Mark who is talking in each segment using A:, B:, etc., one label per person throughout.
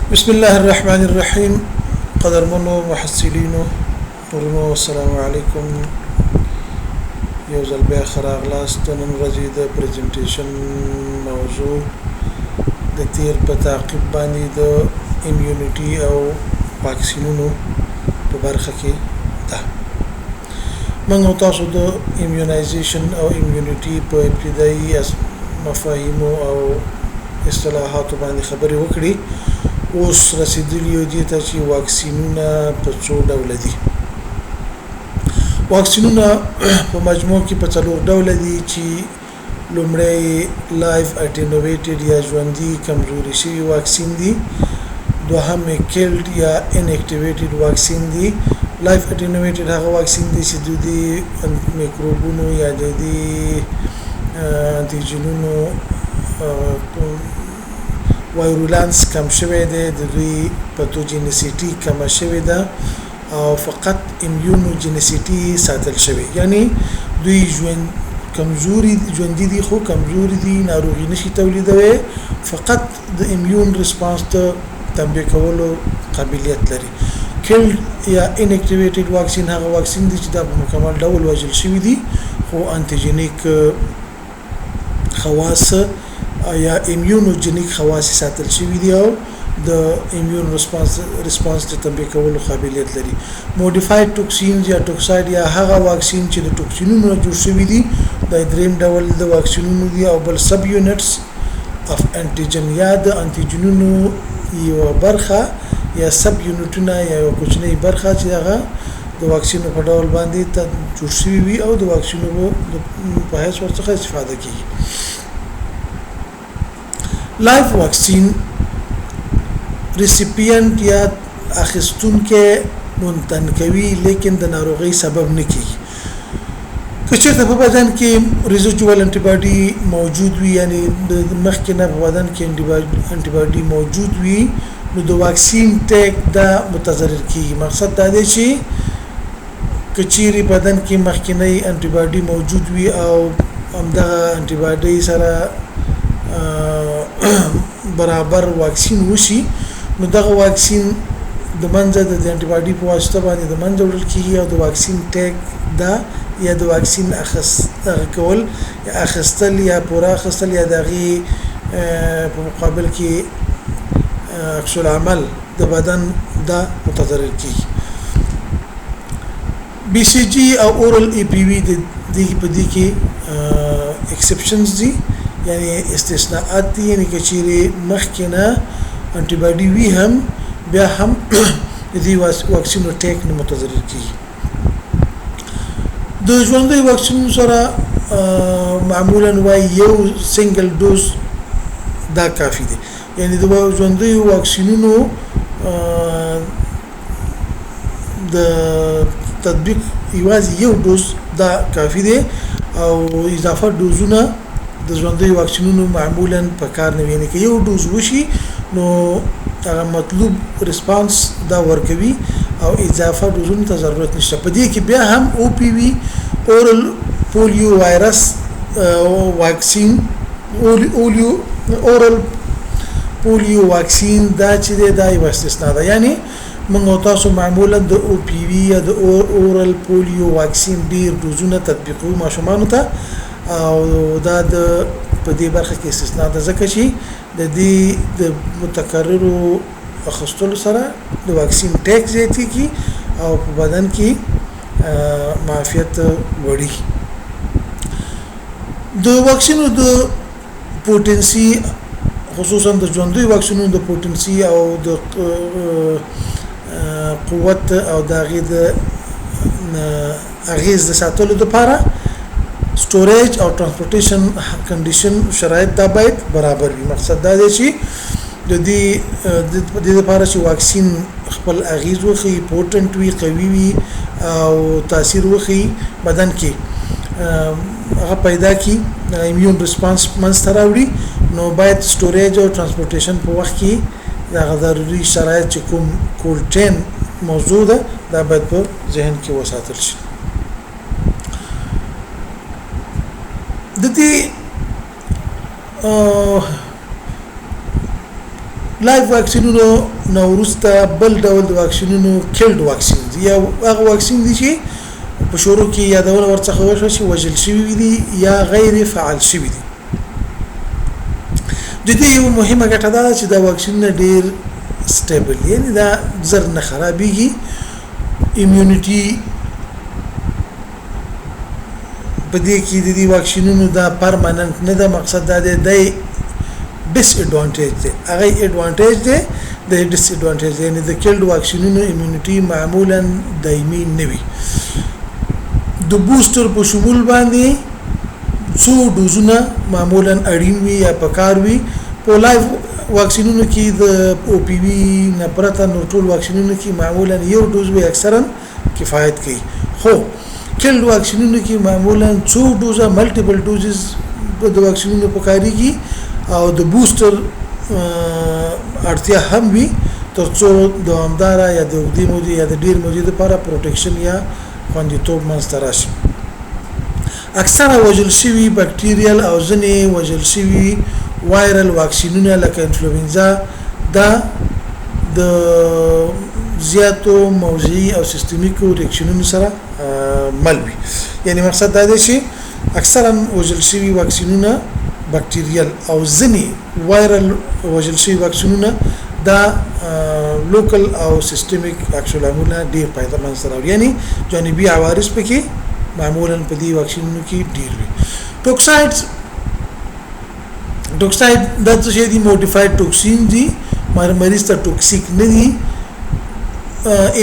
A: بسم الله الرحمن الرحيم قدر منو محصلينو ورنو السلام عليكم يوزل بیا خراغ لاست نن ورځې د پریزنټیشن موضوع د تیر په تعقیب باندې د ایمیونټي او واکسینونو په برخه کې ده موږ تاسو د ایمیونایزیشن او ایمیونټي په ابتدایي مفاهیم او اصطلاحات باندې خبرې وکړي اوس رسیدلی یو دي ته چې واکسینونه په څو ډول دي واکسینونه په مجموع کې په څلور ډول دي چې لومړی لایف اټینویټډ یا ژوندۍ کمزوري شوی واکسین دي دوهم کیلډ یا انیکټیویټډ واکسین دي لایف اټینویټډ هغه واکسین دي چې د میکروبونو یا د انټیجنونو وایرولانس کم شوی دی د دوی پاتوجینیسيټي کم شوی ده او فقط ایمیونوجینیسيټي ساتل شوی یعنی دوی ژوند کمزوري ژوند دي خو کمزوري دي ناروغي نشي تولیدوي فقط د ایمیون ریسپانس ته تنبیه کولو قابلیت لري کل یا انیکټیویټډ واکسین هغه واکسین دي چې د مکمل ډول وژل شوی دي خو انټیجنیک خواص یا ایمیونوجینیک خواص ساتل شوی دی او د ایمیون ریسپانس ته تنبیه کولو قابلیت لري موډیفاید ټوکسینز یا ټوکساید یا هغه واکسین چې د ټوکسینونو جوړ شوی دي د دریم ډول د واکسینونو دي او بل سب یونټس اف انټیجن یا د انټیجنونو یو برخه یا سب یونټونه یا یو کوچنی برخه چې هغه د واکسینو په ډول باندې ته جوړ شوی وي او د واکسینو په هیڅ ورڅخه استفاده کوي لایف واکسین ریسیپینټ یا اخستونکو منتن کوي لیکن د ناروغي سبب نه کیږي کچېرته په بدن کې ریزیډوال انټي باډي موجود وي یعنی د مخکې نه په بدن کې انټي باډي موجود وي نو د واکسین ټیک دا متضرر کیږي مقصد دا دی چې کچېری بدن کې مخکې انټي باډي موجود وي او همدغه انټي باډي سره برابر واکسین وشي نو دغه واکسین د منځه د انټي باډي په واسطه باندې د منځه وړل کیږي او د واکسین ټیک دا یا د واکسین کول یا اخستل یا پورا اخستل یا دغه په مقابل کې عکس العمل د بدن دا متضرر کیږي بي سي جي او اورال اي پي وي د دې په دې کې ایکسپشنز دي یعنی استثناءات دي یعنی کچيري مخکنه انټي باډي وی هم بیا هم دې واکسینو ټیک نه متضرر کیږي د ژوندۍ واکسین سره معمولا وای یو سنگل ډوز دا کافی دی یعنی د ژوندۍ واکسینونو د تطبیق یوازې یو ډوز دا کافی دی او اضافه ډوزونه د ژوندۍ واکسینونو معمولا په کار نه ویني کې یو ډوز وشي نو هغه مطلوب ریسپانس دا ورکوي او اضافه ډوزونو ته ضرورت نشته په دې کې بیا هم او پی وی اورال پولیو وایرس واکسین اورال پولیو واکسین دا چې دا یو استثناء ده یعنی موږ تاسو معمولا د او پی وی یا د اورال پولیو واکسین ډیر ډوزونه تطبیقو ماشومان ته او دا د په دې برخه کې استثناء ده ځکه چې د دې د متکررو اخستلو سره د واکسین ټیک زیاتېږي او په بدن کې معافیت وړي د واکسینو د پوتنسي خصوصا د ژوندۍ واکسینو د پوتنسي او د قوت او د اغیز د ساتلو لپاره سټوریج او ترانسپورټیشن کنډیشن شرایط دا باید برابر وي مقصد دا دی چې د دې لپاره چې واکسین خپل اغیز وخی پورټنټ وي قوي وي او تاثیر وخی بدن کې هغه پیدا کی ایمیون ریسپانس منځته راوړي نو باید سټوریج او ترانسپورټیشن په وخت کې دا ضروري شرایط چې کوم کولډ چین موضوع ده دا باید په ذهن کې وساتل شي د دې لایف واکسینونو نو ورسته بل ډول د واکسینونو کیلډ واکسین یا هغه واکسین دي چې په شروع کې یادونه ورڅخه وشو چې وژل شوی دي یا غیر فعال شوی دي. د دې یو مهمه ګټه ده چې دا واکسین ډیر سټیبل یعنی دا زر نه خرابېږي. ایمیونټي په دې کې د دې واکسینونو دا پرماننت نه ده. مقصد دا دی د ډیس ایډوانټیج دی. هغه ایډوانټیج دی د ډیس ایډوانټیج دی یعنی د کیلډ واکسینونو ایمیونټي معمولا دایمي نه وي. د بوستر په شمول باندې څو ډوزونه معمولا اړین وي یا پکار وي. په لایف واکسینونو کې د او پی وی نه پرته نور ټول واکسینونو کې معمولا یو ډوز به اکثرا کفایت کوي. خو کیلډ واکسینونو کې معمولا څو ډوزه ملټیپل ډوزز د واکسینونو پکاريږي او د بوستر اړتیا هم وي ترڅو دوامدار یا د وګړي مودې یا د ډیر مودې لپاره پروټیکشن یا خوندیتوب منځته راشي. اکثره وژل شوي بکټیریل او ځینې وژل شوي وایرل واکسینونه لکه انفلوئنزا دا د زیاتو موضعي او سیستمیکو ریاکشنونو سره مل وي. یعنی مقصد دا دی چې اکثرا وژل شوي واکسینونه بکټیریل او ځینې وایرل وژل شوي واکسینونه دا لوکل او سیستمیک عکس العملونه ډیر پیدا منځته راوړي. یعنی جانبي عوارض پکې معمولا په دې واکسینونو کې ډیر وي. ټوکسایډز د څه دي موډیفاید ټوکسین دي مریض ته ټوکسیک نه دي.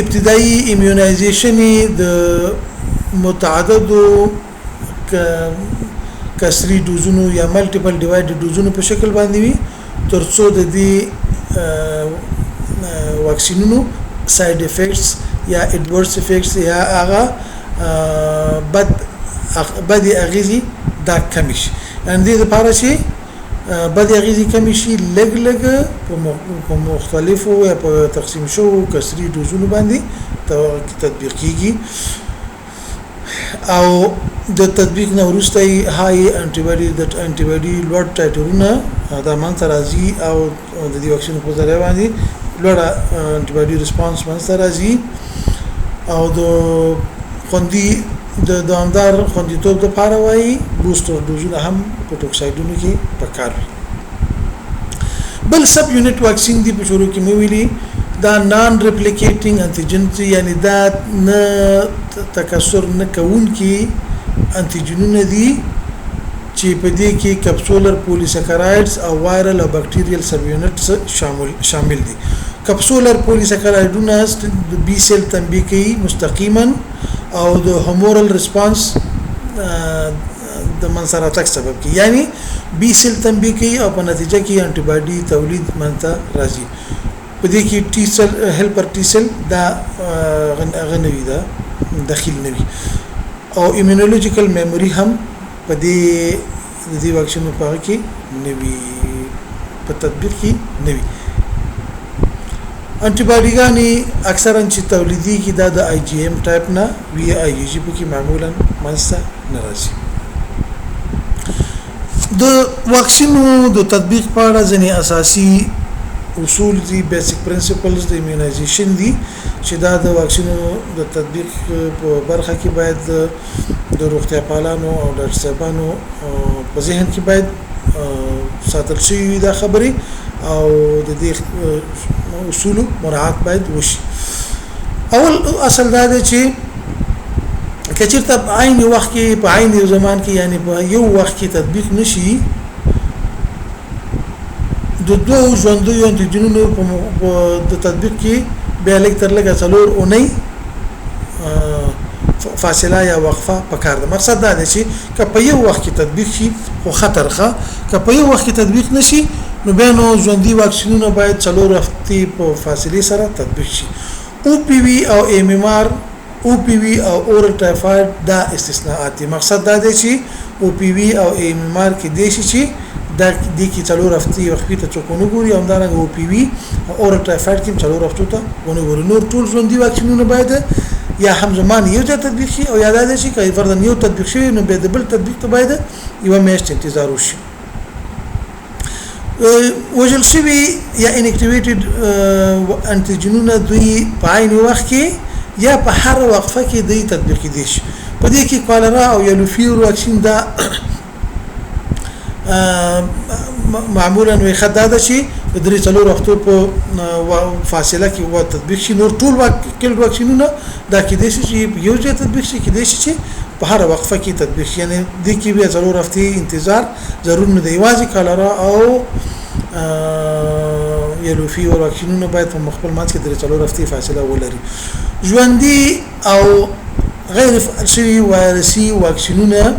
A: ابتدایي ایمیونایزیشن د متعددو کسری ډوزونو یا ملټیپل ډیوایډ ډوزونو په شکل باندې وي ترڅو د دې واکسینونو ساید افیکټس یا ایڈورس افیکټس یا هغه بد اغیزي دا کم شي. ان دې لپاره چې بد اغیزي کم شي لګ په مختلفو یا په تقسیم شو کسری ډوزونو باندې تطبیق کیږي او د تطبیق نه وروسته هاي انټي باډي لوړ ټایټرونه دا منځ راځي او د دې واکسین په ذریعہ باندې لوړ انټي باډي ریسپانس منځ راځي او د خوندي د دوامدار خوندیتوب لپاره وایي بوستر ډوزونه هم په ټوکسایډونو کې پکار وي. بل سب یونټ واکسین دی په شروع کې مې ویلي دا نان ریپلیکیټینګ انټیجن یعنی دا نه تکثر نه کوونکی انټیجنونه دي چې په دې کې کپسولر پولیساکرایډز او وایرل او بکټیریل سب یونټس شامل دي. کپسولر پولیساکرایډونه د بی سیل تنبیه کوي مستقیما او د هومورال ریسپانس د منځره تک سبب کی یعنی بی سیل تنبیه کوي او په نتیجه کې انټي باډي تولید منځته راځي. په دې کې ټي سیل هیلپر ټي سیل دا غنوي دا داخل نوي او ایمونولوژیکل میموري هم په دې واکسین په کې نوي په تطبیق کې نوي. انټي باډیګانی اکثرا چې تولیدي کې دا د آی جی ایم ټایپ نه وی آی جی په کې معمولا منځته ناراضي. د واکسینو د تطبیق په اړه ځینې اساسي اصول دي بیسیک پرنسپلز د ایمیونایزیشن دي چې دا د واکسینو د تطبیق په برخه کې باید د روغتیا پالانو او ډاکټر صاحبانو په ذهن کې باید ساتل شي دا خبرې او د دې اصول مراعات باید وشي. اول اصل دا دی چې کچیرته عین وخت کې په عین زمان کې یعنی په یو وخت کې تطبیق نشي د دوه ژوندۍ انټیجنونو په تطبیق کې بیا لږ تر لږه څلور اونۍ فاصله یا وقفه پکار ده. مقصد دا دی چې که په یو وخت کې تطبیق شي خو خطر ښه که په یو وخت کې تطبیق نشي نو بیا نو ژوندۍ واکسینونه باید څلور هفتې په فاصله سره تطبیق شي. او پی وی او ایم ام آر او پی وی او اورل ټایفاید دا استثناءات دي. مقصد دا دی چې او پی وی او ایم ام آر کې دي چې دا د کی څلور هفتې وخت ته څوکونه ګوري او دا او پی وی او اورل ټایفاید کې څلور هفتو ته ونه ګوري. نور ټول ژوندۍ واکسینونه باید یا هم زمان یو ځای تطبیق شي او یاد ده چې کله فرضاً یو تطبیق شي نو به د بل تطبیق ته باید یو میاشت انتظار وشي. وژل شوي یا انیکټیویټډ انټيجنونه دوی په عین وخت کې یا په هر وقفه کې دوی تطبیق دي شي. په دې کې کولرا او یلو فیور واکسین دا معمولا وي خداده شي د 3 هفتو په فاصله کې و تطبیق شي. نور ټول واکسینونه دا کې دي چې یو ځای تطبیق شي کې دي چې په هر وقفه کې تطبیق شي. یعنی د کې بیا 3 هفتې انتظار ضرور نه دی. واځي کولرا او یلو فیور واکسینونه باید په مخبل مانځ کې 3 هفتې فاصله ولري. ژوندۍ او غیر شوي وایرسي واکسینونه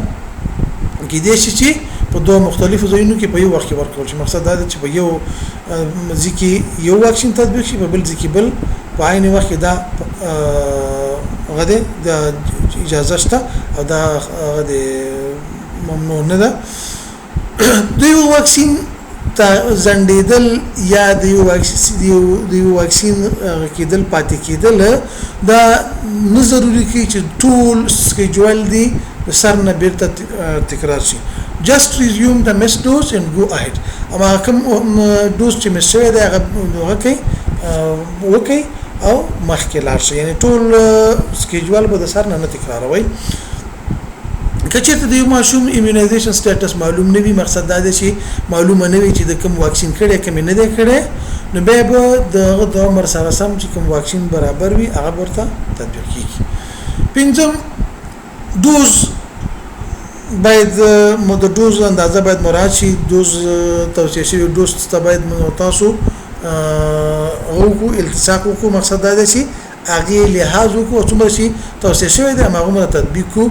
A: کې دي چې په دوه مختلفو ځایونو کې په یو وخت کې ورکول شي. مقصد دا دی چې په یو ځکه یو واکسین تطبیق شي، په بل ځکه بل په عین وخت کې دا غده د اجازه شته او دا غده ممنوع نه ده. د یو واکسین زندیدل یا د یو واکسین کېدل پاتې کېدل دا نه ضروري کې چې ټول سکیجول دی سر نه بیرته تکرار شي. just resume the missed dose and go ahead. اما کوم دوز چې مس شوی دی هغه وکي او مخکې لاړ شي. یعنی ټول سکیجول به د سر نه تکراروي. کچته د یو ماشوم ایمونایزیشن سټیټس معلوم نه وي، مقصد دا دی چې معلومه نه وي چې د کوم واکسین کړي کوم نه دی کړي، نو به د عمر سره سم چې کوم واکسین برابر وي هغه ورته تطبیق کیږي. پنځم دوز باید د دوز اندازه باید مراعات شي. دوز توصیه شوی دوز ته باید تاسو او التصاق وکړو. مقصد دا دی چې هغه لحاظ وکړو څومره شي توصیه شوی دی هغه تطبیق کو.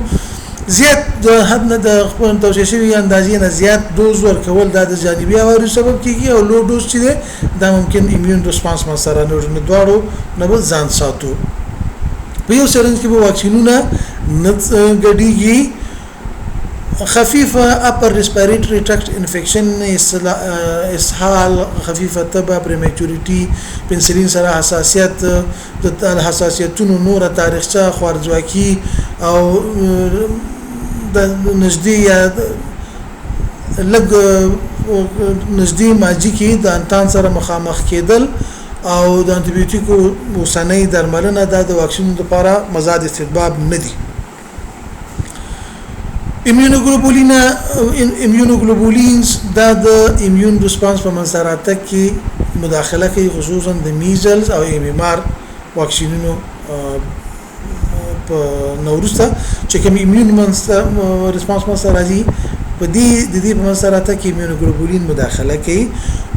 A: زیات د حد نه د خپل توصیه شوی اندازې نه زیات دوز ورکول دا د جانبي عوارض سبب کیږي او لو دوز چې دا ممکن ایمیون ریسپانس ما سره نه دواړو نه به ځان ساتو. په یو سرنج کې به واکسینونه نه ګډیږي. خفيفه upper respiratory tract infection اسهال خفيفه تبع prematurity پنسلین سره حساسیت د حساسیتونو نور تاریخچه خوارځواکي او د نږدې یا لګ نږدې ماجی کې د انتان سره مخامخ کېدل او د انټيبیوټیکو وسنۍ درملنه د واکسین لپاره مزاد استحباب نه دي. ایمیونوګلوبولینز دا د ایمیون ریسپانس په منځراته کې مداخله کوي، خصوصا د میزلز او ام ار واکسینونو په نورسته چې کوم ایمیون ریسپانس مسره راځي په دې په منځراته کې ایمیونوګلوبولین مداخله کوي.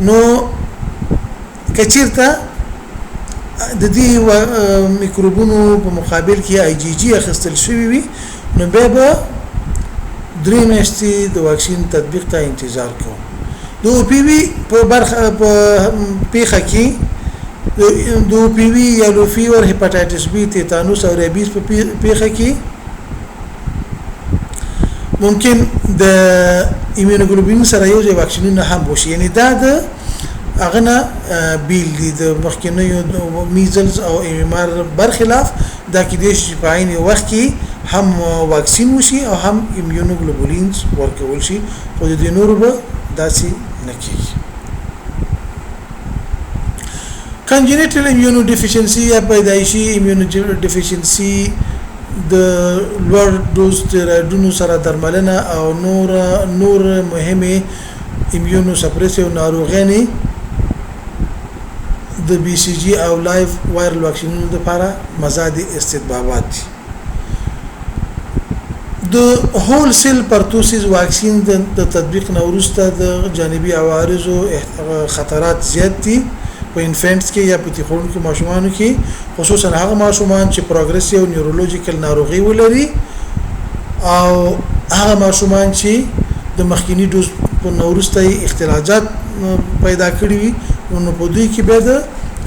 A: نو کچیرته د دې میکروبونو په مقابل کې آی جی جی اخیستل شوی وي نو به 3 میاشتې د واکسین تطبیق ته انتظار کوو. د او پی وی په برخه په پیخه کې د او پی وی یلو فیور هپاتایټس بی تیتانوس او ریبیز په پیخه کې ممکن د ایمونوګلوبولین سره یو ځای واکسینونه هم وشي. یعنی دا د اغنه بیل دي د مخکنیو میزلز او ام ار برخلاف دا کې د شفاعین وخت کې هم واکسین وشي او هم ایمونوګلوبولینز ورکول شي، خو د نورو به داسې نه کیږي. کنجنیټل ایمونو ډیفیشنسي یا پیدایشي ایمونو ډیفیشنسي د لوړ ډوز سټیرویډونو سره درملنه او نور مهمه ایمونو سپریسیو ناروغاني د بي سي جي او لایف وایرل واکسینونو لپاره مزاد استحبابات دي. د هول سیل پرتوسیس واکسین د تطبیق نه وروسته د جانبي عوارضو خطرات زیات دي په انفانټس کې یا په تخونکو ماشومانو کې، خصوصا هغه ماشومان چې پروګریسیو نیورولوژیکل ناروغي ولري او هغه ماشومان چې د مخکینی ډوز په نورسته اختلاجات پیدا کړی وي نو په دوی کې به د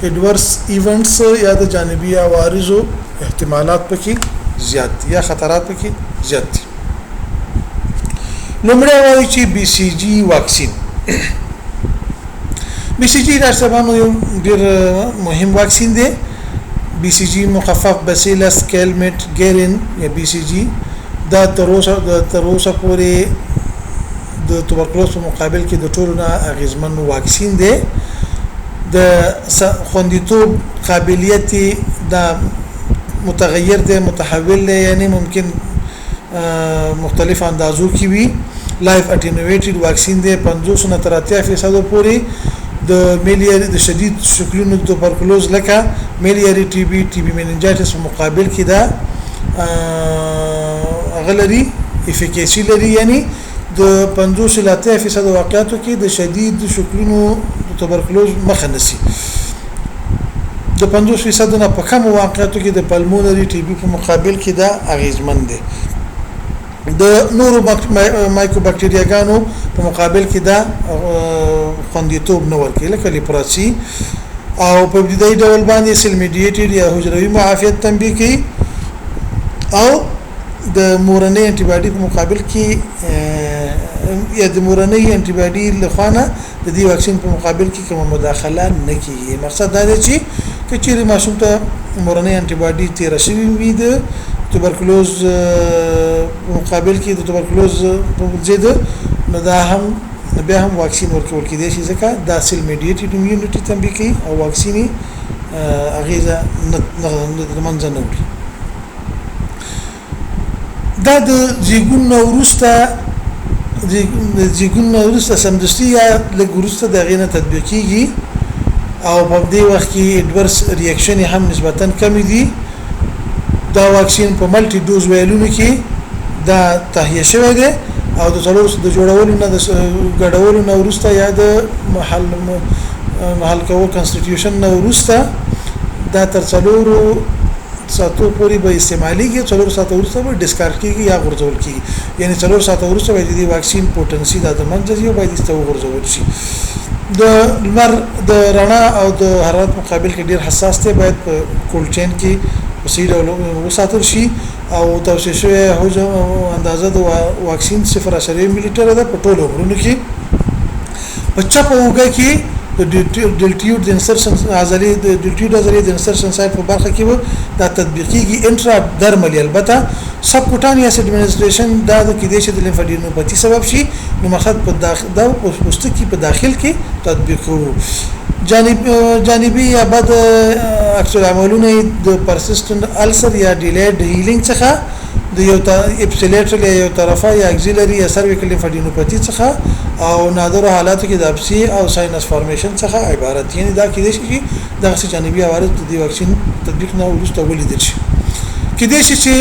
A: اډورس ایونټس یا د جانبي عوارضو احتمالات پکې زیات یا خطرات پکې زیات دي. لومړی وایي چې بي سي جي واکسین بي سي جي راځبانو یو ډېر مهم واکسین دی. بي سي جي مخفف باسیلس کلمټ ګیرین یا بي سي جي دا تر اوسه پورې د توبرکلوز په مقابل کې د ټولو نه اغیزمن واکسین دی د خوندیتوب قابلیت د متغیر دی متحول دی یعنی ممکن مختلف اندازو کې وي لایف اټینویټډ واکسین دی 50 نه تر 80% پورې د میلیاري د شدید شکلونو د توبرکلوز لکه میلیاري ټي بي مننجایټس په مقابل کې دا غلري افیکاسي لري یعنی د 50 ل 80% واقعاتو کې د شدید شکلونو د توبرکلوز مخه نسی د 50% نه په کم واقعاتو کې د پلمونري ټي بي په مقابل کې دا اغیزمن دي د نورو مایکروبکټریاګانو په مقابل کې دا خوندیتوب نه ورکوي لکه لیپراسي او په ابتدایي ډول باندې سیل میډیټډ یا حجروي معافیت تنبیه کوي او د مورنۍ انټي باډي په مقابل کې یا د مورنۍ انټي باډي لخوانه د دې واکسین په مقابل کې کوم مداخله نه کیږي مقصد دا دی چې کچېرې ماشوم ته مورنۍ انټي باډي تیر شوی وي د توبرکلوز مقابل کې د توبرکلوز په ضد نو دا هم بیا هم واکسین ورکول کېدای شي ځکه دا سیل میډیټډ ایمیونټي تنبیه کوي او واکسیني اغیزه نه منځ نه وړي دا د زیګون وروسته سمدستي یا لږ وروسته د غینه تطبیق کیږي او په دې وخت کې اډورس ریاکشن هم نسبتا کم دي دا واکسین په ملټي ډوز ویلونو کې دا تهیه شوی دی او د څلور د جوړولو نه د غډولو نه وروسته یا د محل کول کنسټیټیوشن نه وروسته دا تر څلورو ساتو پوری به استعماليږي څلور ساعته وروسته به ډیسکارډ کیږي یا غورځول کیږي یعنی څلور ساعته وروسته به د واکسین پوتنسي د منځي او باید استو غورځول شي د لمر د رڼا او د حرارت مقابل کې ډیر حساس دی باید په کول چین کې وسیله وساتل شي او توصیه شوی حجم اندازه د واکسین 0.0 ملي لیټر ده په ټولو عمرونو کې په چپ اوګه کې د ډلټیوډ د انسرشن عضلې د ډلټیوډ عضلې د انسرشن سایت په برخه کې دا تطبیقيږي انټرا درمل البته سب کوټانیاس اډمنسټریشن دا د کې د لیمفادینوپاثي سبب شي نو مخد په داخل دا پوستکی په داخل کې تطبیق کوو جانبي یا بد عکس العملونه د پرسیسټنت السر یا ډیلیډ هیلینګ څخه د یو اپسیلیټرل یو طرفه یا اکسیلری یا سرویکل لیمفادینوپاثي څخه او نادر حالاتو کې د ابسي او ساينس فارمیشن څخه عبارت یعنی دا کې دي چې دغه جانبي عوارض د واکسین تطبیق نه وروسته ولیدل شي کې دي چې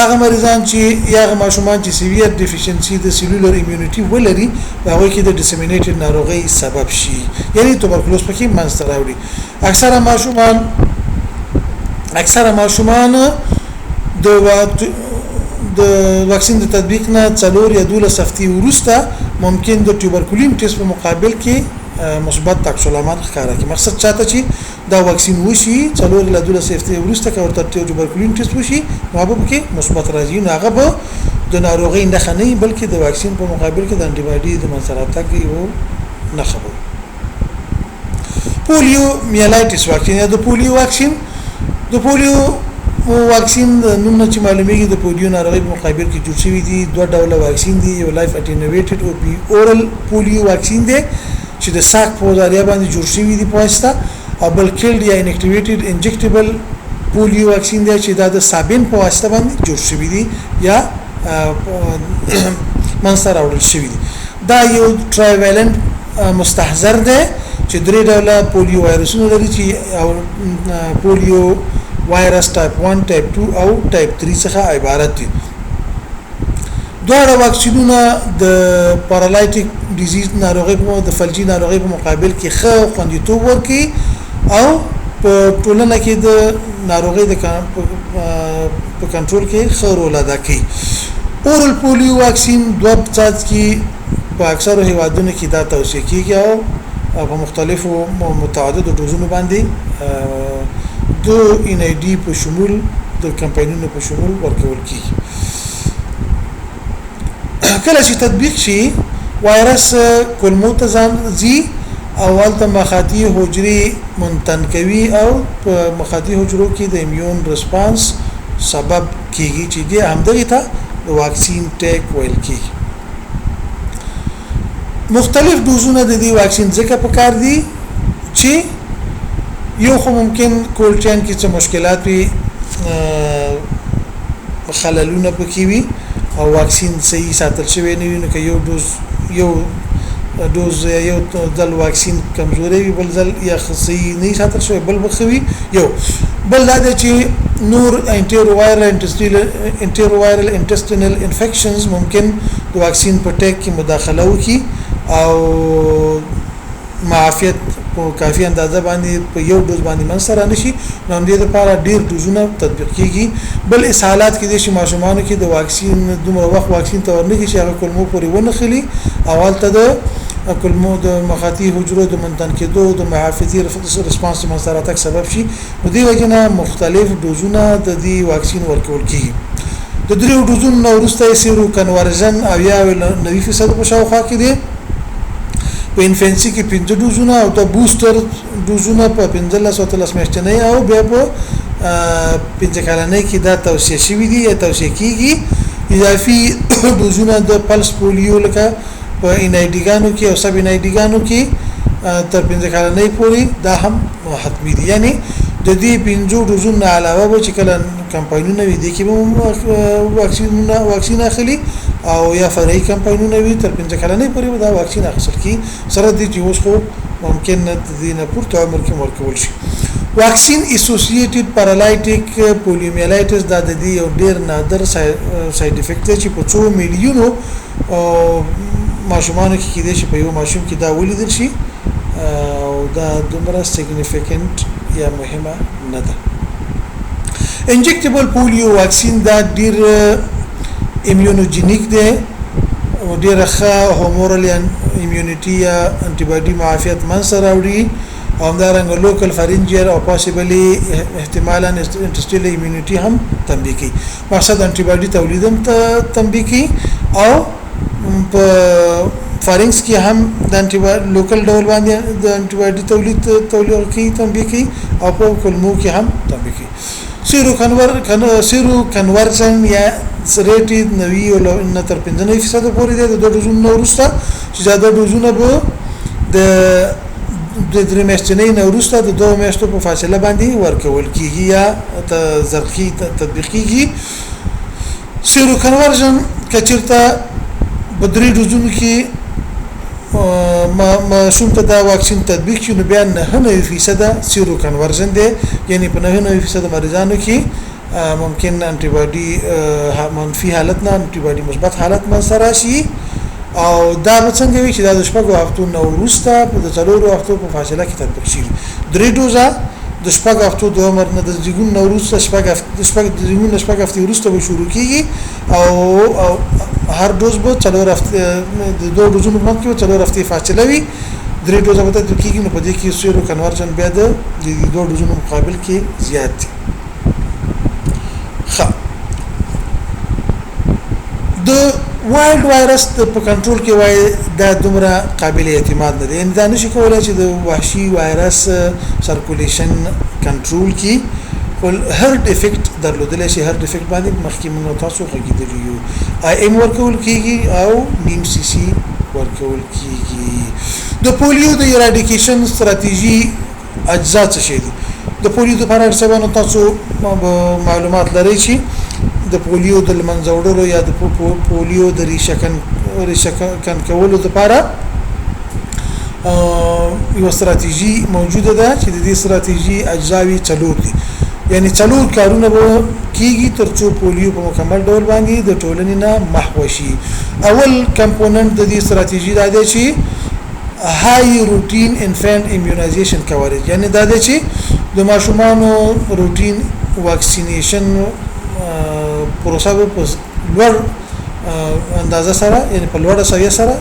A: هغه مریضان چې یا ماشومان چې سیویر ډیفیشنسي د سیلولر ایمیونټي ولري هغه کې د ډیسمینیټډ ناروغي سبب شي یعنی توبرکلوز پکې منځته راوړي اکثره ماشومان د واکسین د تطبیق نه 4 یا 12 هفتې وروسته ممکن د توبرکولین ټیسټ په مقابل کې مثبت عکس العمل ښکارا کی مقصد چاته چې دا واکسین وشي 4 ل 12 هفتې وروسته کې ورته توبرکولین ټیسټ وشي نو هغه کې مثبت راځي نو هغه به د ناروغي نه خني بلکې د واکسین په مقابل کې د انټي باډي د منځراتګ یو نه خبره پولیومیلایټس واکسین یا د پولیو واکسین واکسین نوم چې معلومیږي د پولیو ناروغي په مقابل کې جوړ شوی دي دوه ډوله واکسین دي یو لایف اټینویټډ او پی اورل پولیو واکسین دی چې د ساک په ذریعہ باندې جوړ شوی دي پوښتنه او بل کېلډ یا انیکټیویټډ انجکټیبل پولیو واکسین دی چې دا د صابین په واسطه باندې جوړ شوی دي یا منځته راوړل شوی دي دا یو ټرایوالنت مستحضر دی چې درې ډوله پولیو وایرسونه لري چې پولیو وایرس ټایپ 1 ټایپ 2 او ټایپ 3 څخه عبارت دي دواړه واکسینونه د پارالایټیک ډیزیز ناروغي د فلجي ناروغي په مقابل کې ښه خوندیتوب ورکوي او په ټولنه کې د ناروغي د په کنټرول کې ښه رول ادا کوي اورل پولیو واکسین دوه څاڅ کې په اکثرو هیوادونو کې دا توصیه کیږي او په مختلفو متعددو ډوزونو باندې د ان ای ډي په شمول د کمپاینونو په شمول ورکول کیږي کله چې تطبیق شي وایرس کولمو ته ځي او ولته مخاطی حجري منتن کوي او په مخاطی حجرو کې د ایمیون ریسپانس سبب کیږي چې د همدغه ته د واکسین ټیک ویل کیږي مختلف ډوزونه د دې واکسین ځکه پکار دي چې یو خو ممکن کولډ چین کې څه مشکلات وي خللونه پکې وي او واکسین صحیح ساتل شوی نه وي نو که یو ډوز یو ځل واکسین کمزوري وي بل ځل یا صحیح نه ساتل شوی بل بخوي یو بل دا چې نور انټیرووایرل انټسټینل انفیکشنز ممکن د واکسین په ټیک کې مداخله وکړي او معافیت په کافي اندازه باندې په یو ډوز باندې منسره نشي نو هم دې لپاره ډیر ډوزونه تطبیق کیږي بل اسهالات کې د شماشومانو کې د واکسین دومره وخت واکسین ته ورنږي چې هغه کلمو پورې ونخلي اول ته د کلمو د مخاطي حجرو د منتن کېدو د محافظي ریسپانس منسره تک سبب شي نو دې وجنه مختلف ډوزونه د دې واکسین ورکول کیږي د دریو ډوزونو وروسته سیرو کنورژن او یا 90% په شاوخوا کې دي په انفنسي کې 5 ډوزونه او د بوستر ډوزونه په 15 میاشتنۍ او بیا په 5 کلنۍ کې دا توصیه شوې دي یا توصیه کیږي اضافي ډوزونه د پلس پولیو لکه په انایډیګانو کې او سب انایډیګانو کې تر 5 کلنۍ پورې دا هم حتمی دي یعنی د دې 5 ډوزونو علاوه به چې کله کمپاینونه وي د کې واکسین اخلي او یا فرعي کمپاینونه وي تر 5 کلنۍ پورې دا واکسین اخیستل کی سره د چې اوس خو ممکن د دې نه پورته عمر کې ورکول شي واکسین اسوسییټډ پارالایټیک پولیومیلایټس دا د دې یو ډیر نادر ساید افیکټ دی چې په 2 میلیونو ماشومانو کې کېدای شي په یو ماشوم کې دا ولیدل شي او دا دومره سیګنیفیکنت یا مهمه نه ده انجکټیبل پولیو واکسین دا ډیر ایمیونوجینیک دی او ډیر ښه هومورال ایمیونټي یا انټي باډي معافیت منسره وړي او همدارنګه لوکل فرنجر او پاسبلی احتمالاً انټسټیل ایمیونټي هم تنبیه کوي مقصد انټي باډي تولیدم ته تنبیه کوي او په فارنکس کې هم د انټي لوکل ډول باندې د انټي باډي تولید کوي تنبیه کوي او په کلمو کې هم تنبیه کوي سیرو کنورژن یا ریټ 90 او 95% پورې د ډوزونو وروسته چې دا د ډوزونو به د درې میاشتې نه وروسته د 2 میاشتو په فاصله باندې ورکول کیږي یا زرخي تطبیق کیږي سیرو کنورژن کچرته بدري ډوزونو کې ما شوم ته دا واکسین تطبیق شي نو بیا 99% سیرو کنورژن دی یعنی په 99% مریضانو کې ممکن انټي باډي منفي حالت نه انټي باډي مثبت حالت منسره شي او دا څنګه وي چې دا د شپږو هفتو نو وروسته په 4 هفتو په فاصله کې تطبیق شي درې دوزه د شپږ هفتو د عمر نه د ځګون نو وروسته شپږ هفتې وروسته به شروع کیږي او هر دوز به 4 هفتې د 2 دوزونو مخکې 4 هفتې فاصله وي درې دوزه به تطبیق کیږي نو په دې کې سیرو کنورژن بیا د 2 دوزونو مقابل کې زیات دي د وایلډ وایرس په کنټرول کې وای دا دومره قابل اعتماد نه دی ان دا نشي کولای چې د وحشي وایرس سرکولیشن کنټرول کې ول هرډ افیکټ درلودل شي هرډ افیکټ باندې مخکې موږ تاسو غږیدلی یو آی ایم ورکول کیږي او نیم سی سی ورکول کیږي د پولیو د ایرادیکیشن ستراتیژي اجزا څه شي دي د پولیو لپاره څه تاسو معلومات لرئ شي د پولیو د منځوړلو یا د پولیو د ریشکن کولو لپاره یو ستراتیژي موجوده ده چې د دې ستراتیژي اجزاوي 4 دي یعنی 4 کارونه به کیږي ترڅو پولیو په مکمل ډول باندې د ټولنې نه محو شي اول کمپوننت د دې ستراتیژي دا دی چې هاي روټین انفانت ایمونایزیشن کوریج یعنی دا دی چې د ماشومانو روټین واکسینیشن پروسه په لوړ اندازه سره یعنی په لوړه سویه سره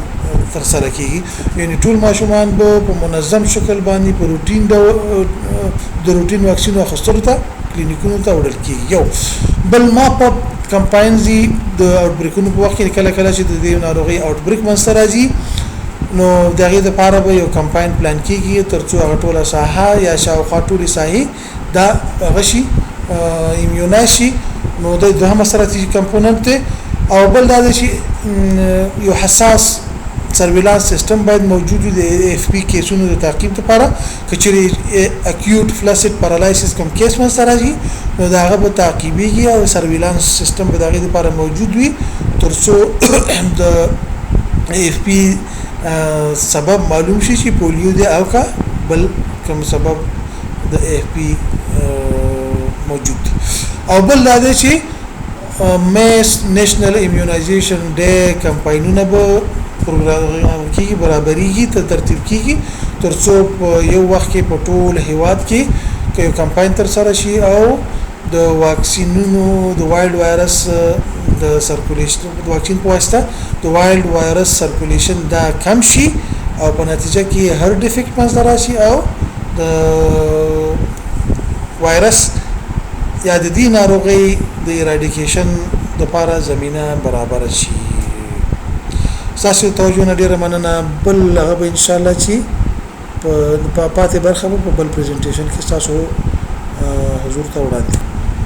A: تر سره کیږي یعنی ټول ماشومان به په منظم شکل باندې په روټین د روټین واکسین اخیستلو ته کلینیکونو ته وړل کیږي یو بل ما په کمپاینز د اوټ بریکونو په وخت کې کله کله چې د دې ناروغي اوټ بریک منځته راځي نو دغه د لپاره به یو کمپاین پلان کیږي ترڅو هغه ټوله ساحه یا شاوخوا ټولې ساحې دا غشي ایمیوناشي نو د دوه ستراتیژي کمپوننت او بل دا چې یو حساس سرویلانس سیستم باید موجود وي د اف پی کیسونو د تعقیب لپاره کچري اکیوټ فلاسید پارالایسیس کوم کیس من سره راځي نو دا هغه په تعقیبيږي او سرویلانس سیستم به دغه لپاره موجود وي ترڅو د اف پی سبب معلوم شي چې پولیو دی او کا بل کوم سبب د اف پی موجود دی او بل دا دی چې میس نېشنل ایمونایزیشن ډے کمپاینونه به پروګرام کې برابرۍ ته ترتیب کیږي ترڅو یو وخت کې په ټول هیواد کې یو کمپاین تر سره شي او د واکسینونو د وایلډ وایرس د سرکولیشن د واکسین په واسطه د وایلډ وایرس سرکولیشن دا کم شي او په نتیجه کې هر ډیفیکټ منځ راشي او د وایرس یا د دې ناروغي د ایرادیکیشن لپاره زمينه برابر شي تاسو توجه نه ډیره مننه بل هغه ان شاء الله چې په پاتې برخه په بل پریزنټیشن کې تاسو حضور ته وړاندې